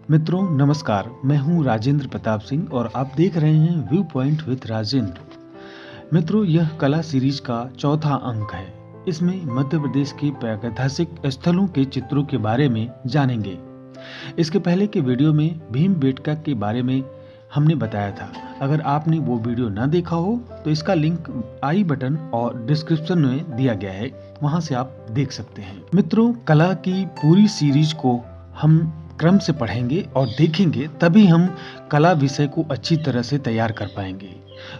मित्रों नमस्कार, मैं हूं राजेंद्र प्रताप सिंह और आप देख रहे हैं व्यू पॉइंट विद राजेंद्र। मित्रों, यह कला सीरीज का चौथा अंक है। इसमें मध्य प्रदेश के प्रागैतिहासिक स्थलों के चित्रों के बारे में जानेंगे। इसके पहले के वीडियो में भीमबेटका के बारे में हमने बताया था। अगर आपने वो वीडियो न देखा हो तो इसका लिंक आई बटन और डिस्क्रिप्शन में दिया गया है, वहां से आप देख सकते हैं। मित्रों, कला की पूरी सीरीज को हम क्रम से पढ़ेंगे और देखेंगे, तभी हम कला विषय को अच्छी तरह से तैयार कर पाएंगे।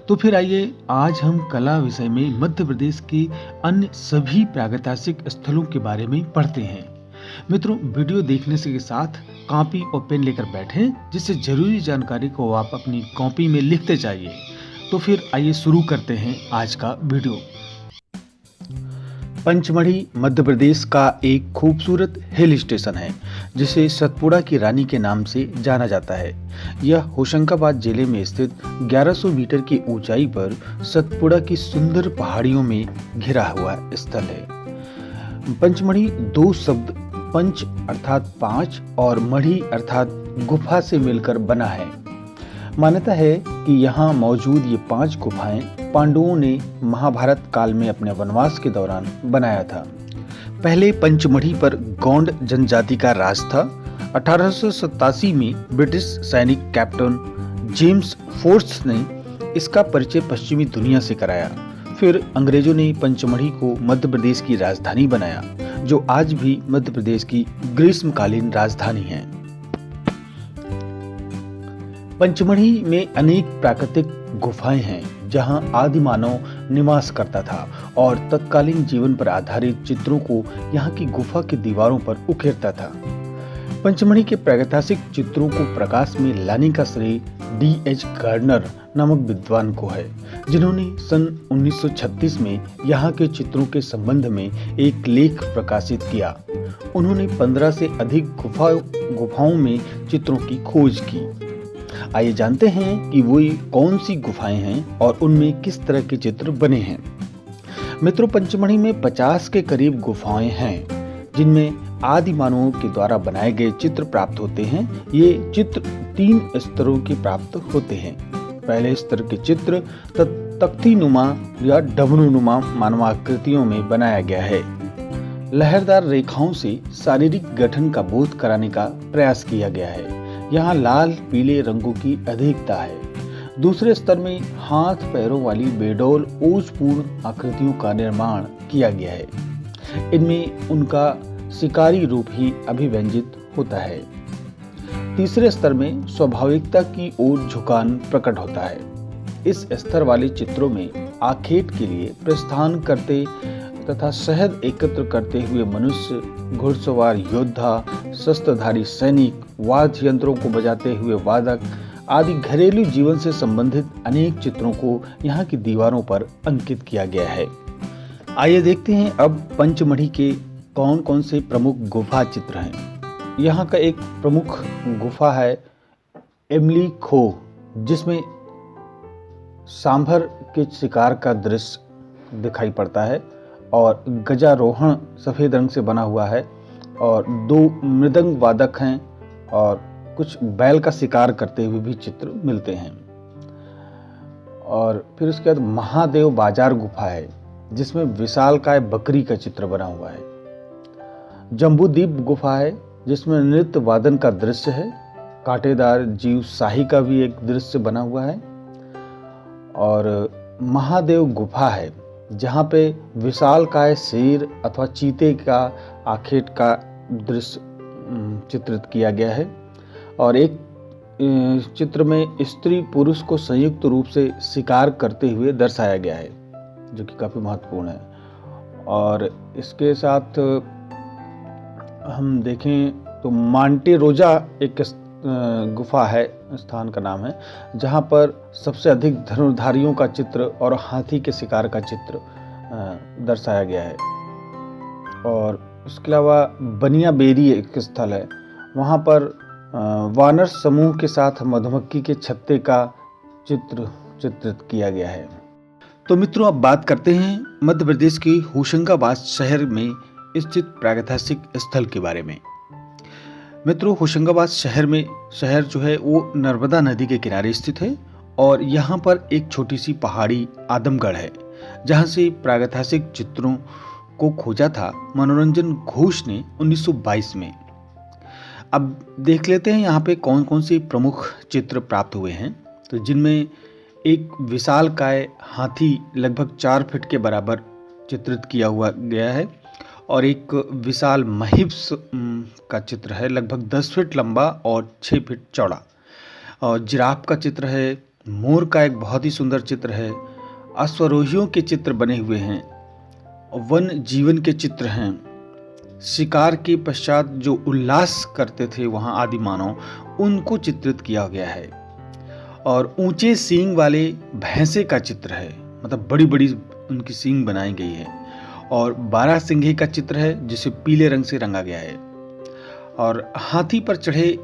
तो फिर आइए आज हम कला विषय में मध्य प्रदेश के अन्य सभी प्रागैतिहासिक स्थलों के बारे में पढ़ते हैं। मित्रों, वीडियो देखने के साथ कॉपी और पेन लेकर बैठें, जिससे जरूरी जानकारी को आप अपनी कॉपी में लिखते जाइए। तो फिर आइए शुरू करते हैं आज का वीडियो। पंचमढ़ी मध्य प्रदेश का एक खूबसूरत हिल स्टेशन है, जिसे सतपुड़ा की रानी के नाम से जाना जाता है। यह होशंगाबाद जिले में स्थित 1100 मीटर की ऊंचाई पर सतपुड़ा की सुंदर पहाड़ियों में घिरा हुआ स्थल है। पंचमढ़ी दो शब्द पंच अर्थात पांच और मढ़ी अर्थात गुफा से मिलकर बना है। मान्यता है कि यहाँ मौजूद ये 5 गुफाएं पांडवों ने महाभारत काल में अपने वनवास के दौरान बनाया था। पहले पंचमढ़ी पर गोंड जनजाति का राज था। 1887 में ब्रिटिश सैनिक कैप्टन जेम्स फोर्ब्स ने इसका परिचय पश्चिमी दुनिया से कराया। फिर अंग्रेजों ने पंचमढ़ी को मध्य प्रदेश की राजधानी बनाया, जो आज भी मध्य प्रदेश की ग्रीष्मकालीन राजधानी है। पंचमढ़ी में अनेक प्राकृतिक गुफाएं हैं, जहां आदि मानव निवास करता था और तत्कालीन जीवन पर आधारित चित्रों को यहां की गुफा की दीवारों पर उकेरता था। पंचमढ़ी के प्रागैतिहासिक चित्रों को प्रकाश में लाने का श्रेय D.H. गार्डनर नामक विद्वान को है, जिन्होंने सन 1936 में यहाँ के चित्रों के संबंध में एक लेख प्रकाशित किया। उन्होंने 15 से अधिक गुफाओं में चित्रों की खोज की। आइए जानते हैं कि वो कौन सी गुफाएं हैं और उनमें किस तरह के चित्र बने हैं। मित्रों, पंचमढ़ी में 50 के करीब गुफाएं हैं, जिनमें आदि मानवों के द्वारा बनाए गए चित्र प्राप्त होते हैं। ये चित्र 3 स्तरों के प्राप्त होते हैं। पहले स्तर के चित्र तख्तीनुमा या डमरूनुमा मानवाकृतियों में बनाया गया है। लहरदार रेखाओं से शारीरिक गठन का बोध कराने का प्रयास किया गया है। यहाँ लाल पीले रंगों की अधिकता है। दूसरे स्तर में हाथ पैरों वाली बेडौल ओजपूर्ण आकृतियों का निर्माण किया गया है। इनमें उनका शिकारी रूप ही अभिव्यंजित होता है। तीसरे स्तर में स्वाभाविकता की ओर झुकान प्रकट होता है। इस स्तर वाले चित्रों में आखेट के लिए प्रस्थान करते तथा शहद एकत्र करते हुए मनुष्य, घुड़सवार योद्धा, शस्त्रधारी सैनिक, वाद्य यंत्रों को बजाते हुए वादक आदि घरेलू जीवन से संबंधित अनेक चित्रों को यहाँ की दीवारों पर अंकित किया गया है। आइए देखते हैं अब पंचमढ़ी के कौन कौन से प्रमुख गुफा चित्र हैं। यहाँ का एक प्रमुख गुफा है एमली खो, जिसमें सांभर के शिकार का दृश्य दिखाई पड़ता है और गजारोहण सफेद रंग से बना हुआ है और 2 मृदंग वादक हैं और कुछ बैल का शिकार करते हुए भी चित्र मिलते हैं। और फिर उसके बाद महादेव बाजार गुफा है, जिसमें विशालकाय बकरी का चित्र बना हुआ है। जम्बूद्वीप गुफा है, जिसमें नृत्य वादन का दृश्य है। कांटेदार जीव शाही का भी एक दृश्य बना हुआ है। और महादेव गुफा है, जहाँ पे विशालकाय शेर अथवा चीते का आखेट का दृश्य चित्रित किया गया है। और एक चित्र में स्त्री पुरुष को संयुक्त रूप से शिकार करते हुए दर्शाया गया है, जो कि काफी महत्वपूर्ण है। और इसके साथ हम देखें तो मांटे रोजा एक गुफा है, स्थान का नाम है, जहाँ पर सबसे अधिक धनुर्धारियों का चित्र और हाथी के शिकार का चित्र दर्शाया गया है। और इसके अलावा बनिया बेरी एक स्थल है, वहाँ पर वानर समूह के साथ मधुमक्खी के छत्ते का चित्र चित्रित किया गया है। तो मित्रों, अब बात करते हैं मध्य प्रदेश के होशंगाबाद शहर में स्थित प्रागैतिहासिक स्थल के बारे में। मित्रों, होशंगाबाद शहर जो है वो नर्मदा नदी के किनारे स्थित है और यहाँ पर एक छोटी सी पहाड़ी आदमगढ़ है, जहाँ से प्रागैतिहासिक चित्रों को खोजा था मनोरंजन घोष ने 1922 में। अब देख लेते हैं यहाँ पे कौन कौन से प्रमुख चित्र प्राप्त हुए हैं। तो जिनमें एक विशालकाय हाथी लगभग 4 फीट के बराबर चित्रित किया हुआ गया है और एक विशाल महिष का चित्र है लगभग 10 फीट लंबा और 6 फीट चौड़ा। और जिराफ का चित्र है, मोर का एक बहुत ही सुंदर चित्र है, अश्वारोहियों के चित्र बने हुए हैं, वन जीवन के चित्र हैं, शिकार के पश्चात जो उल्लास करते थे वहाँ आदि मानव, उनको चित्रित किया गया है। और ऊंचे सींग वाले भैंसे का चित्र है, मतलब बड़ी बड़ी उनकी सींग बनाई गई है। और 12 सिंघे का चित्र है जिसे पीले रंग से रंगा गया है। और हाथी पर चढ़े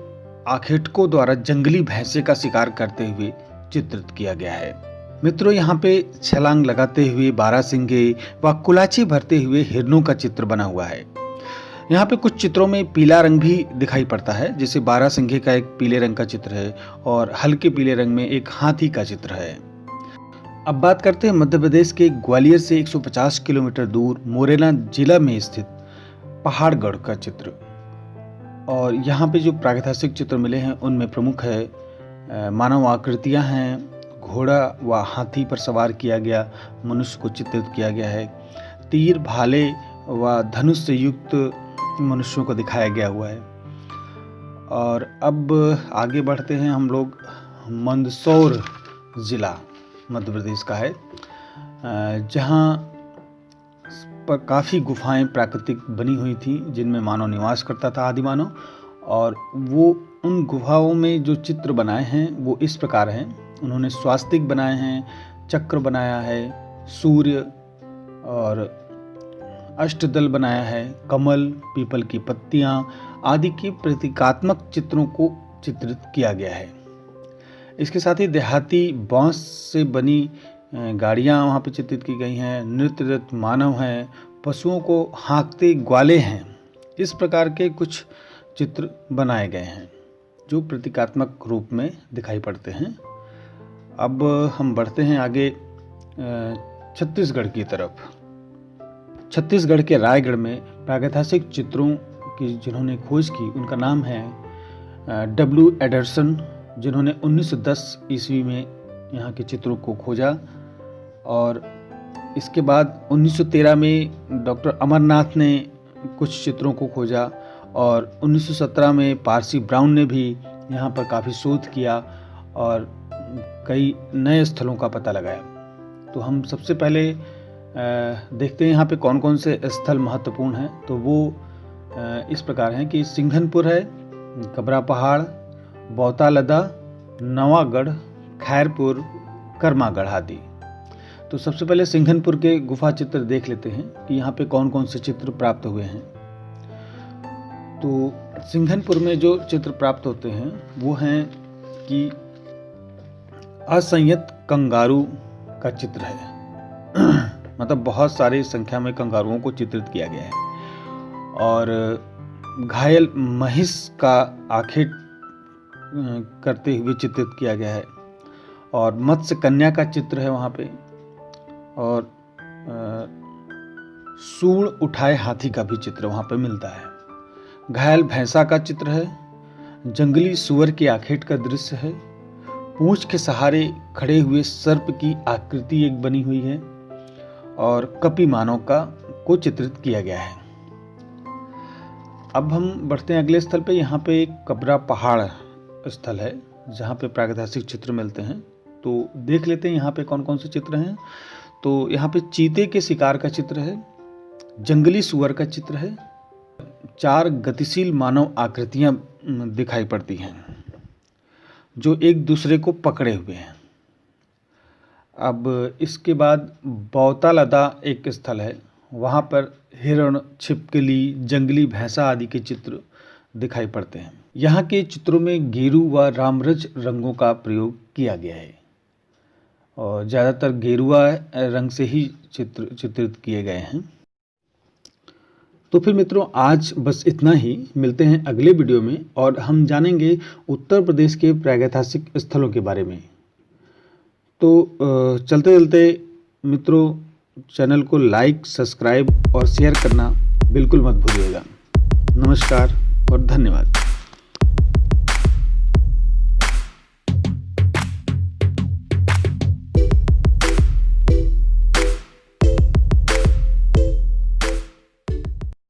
आखेटकों द्वारा जंगली भैंसे का शिकार करते हुए चित्रित किया गया है। मित्रों, यहाँ पे छलांग लगाते हुए 12 सिंघे व कुलाचे भरते हुए हिरणों का चित्र बना हुआ है। यहाँ पे कुछ चित्रों में पीला रंग भी दिखाई पड़ता है, जैसे 12 सिंघे का एक पीले रंग का चित्र है और हल्के पीले रंग में एक हाथी का चित्र है। अब बात करते हैं मध्य प्रदेश के ग्वालियर से 150 किलोमीटर दूर मुरैना जिला में स्थित पहाड़गढ़ का चित्र। और यहाँ पे जो प्रागैतिहासिक चित्र मिले हैं उनमें प्रमुख है मानव आकृतियाँ हैं, घोड़ा व हाथी पर सवार किया गया मनुष्य को चित्रित किया गया है, तीर भाले व धनुष से युक्त मनुष्यों को दिखाया गया हुआ है। और अब आगे बढ़ते हैं हम लोग। मंदसौर जिला मध्य प्रदेश का है, जहाँ पर काफ़ी गुफाएं प्राकृतिक बनी हुई थी जिनमें मानव निवास करता था, आदि मानव। और वो उन गुफाओं में जो चित्र बनाए हैं वो इस प्रकार हैं। उन्होंने स्वास्तिक बनाए हैं, चक्र बनाया है, सूर्य और अष्टदल बनाया है, कमल, पीपल की पत्तियां आदि के प्रतीकात्मक चित्रों को चित्रित किया गया है। इसके साथ ही देहाती बांस से बनी गाड़ियाँ वहाँ पे चित्रित की गई हैं, नृत्यरत मानव हैं, पशुओं को हाँकते ग्वाले हैं। इस प्रकार के कुछ चित्र बनाए गए हैं जो प्रतीकात्मक रूप में दिखाई पड़ते हैं। अब हम बढ़ते हैं आगे छत्तीसगढ़ की तरफ। छत्तीसगढ़ के रायगढ़ में प्रागैतिहासिक चित्रों की जिन्होंने खोज की उनका नाम है W. एडरसन, जिन्होंने 1910 ईस्वी में यहाँ के चित्रों को खोजा। और इसके बाद 1913 में डॉक्टर अमरनाथ ने कुछ चित्रों को खोजा और 1917 में पारसी ब्राउन ने भी यहाँ पर काफ़ी शोध किया और कई नए स्थलों का पता लगाया। तो हम सबसे पहले देखते हैं यहाँ पे कौन कौन से स्थल महत्वपूर्ण हैं। तो वो इस प्रकार हैं कि सिंघनपुर है, कबरा पहाड़, बौतालदा, नवागढ़, खैरपुर, कर्मागढ़ आदि। तो सबसे पहले सिंघनपुर के गुफा चित्र देख लेते हैं कि यहाँ पे कौन कौन से चित्र प्राप्त हुए हैं। तो सिंघनपुर में जो चित्र प्राप्त होते हैं वो हैं कि असंयत कंगारू का चित्र है मतलब बहुत सारी संख्या में कंगारुओं को चित्रित किया गया है। और घायल महिष का आखेट करते हुए चित्रित किया गया है। और मत्स्य कन्या का चित्र है वहाँ पे। और सूंड उठाए हाथी का भी चित्र वहाँ पे मिलता है। घायल भैंसा का चित्र है। जंगली सुअर के आखेट का दृश्य है। पूंछ के सहारे खड़े हुए सर्प की आकृति एक बनी हुई है। और कपि मानव को चित्रित किया गया है। अब हम बढ़ते हैं अगले स्थल पे। यहाँ पे एक कबरा पहाड़ स्थल है जहाँ पे प्रागैतिहासिक चित्र मिलते हैं। तो देख लेते हैं यहाँ पे कौन कौन से चित्र हैं। तो यहाँ पे चीते के शिकार का चित्र है, जंगली सुअर का चित्र है, 4 गतिशील मानव आकृतियाँ दिखाई पड़ती हैं जो एक दूसरे को पकड़े हुए हैं। अब इसके बाद बौतालदा एक स्थल है, वहाँ पर हिरण, छिपकली, जंगली भैंसा आदि के चित्र दिखाई पड़ते हैं। यहाँ के चित्रों में गेरू व रामरज रंगों का प्रयोग किया गया है और ज़्यादातर गेरुआ रंग से ही चित्रित किए गए हैं। तो फिर मित्रों आज बस इतना ही, मिलते हैं अगले वीडियो में और हम जानेंगे उत्तर प्रदेश के प्रागैतिहासिक स्थलों के बारे में। तो चलते चलते मित्रों चैनल को लाइक, सब्सक्राइब और शेयर करना बिल्कुल मत भूलिएगा। नमस्कार और धन्यवाद।